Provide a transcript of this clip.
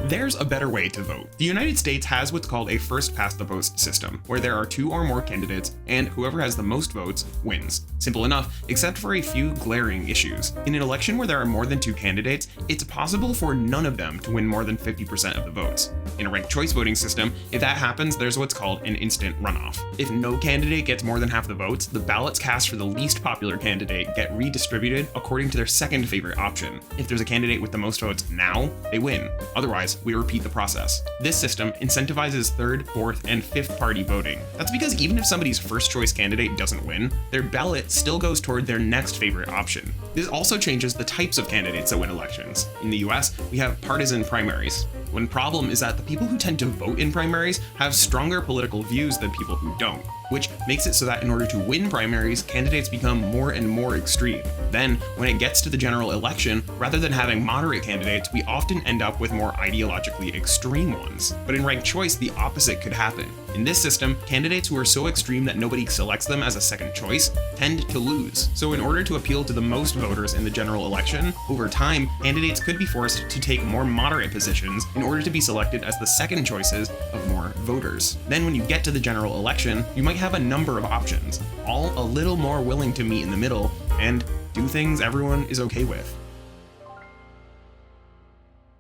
There's a better way to vote. The United States has what's called a first past the post system, where there are 2 or more candidates and whoever has the most votes wins. Simple enough, except for a few glaring issues. In an election where there are more than 2 candidates, it's possible for none of them to win more than 50% of the votes. In a ranked choice voting system, if that happens, there's what's called an instant runoff. If no candidate gets more than half the votes, the ballots cast for the least popular candidate get redistributed according to their second favorite option. If there's a candidate with the most votes now, they win. Otherwise, we repeat the process. This system incentivizes 3rd, 4th, and 5th party voting. That's because even if somebody's first choice candidate doesn't win, their ballot still goes toward their next favorite option. This also changes the types of candidates that win elections. In the US, we have partisan primaries. One problem is that the people who tend to vote in primaries have stronger political views than people who don't, which makes it so that in order to win primaries, candidates become more and more extreme. Then, when it gets to the general election, rather than having moderate candidates, we often end up with more ideologically extreme ones. But in ranked choice, the opposite could happen. In this system, candidates who are so extreme that nobody selects them as a second choice tend to lose. So in order to appeal to the most voters in the general election, over time, candidates could be forced to take more moderate positions in order to be selected as the second choices of more voters. Then when you get to the general election, you might have a number of options, all a little more willing to meet in the middle and do things everyone is okay with.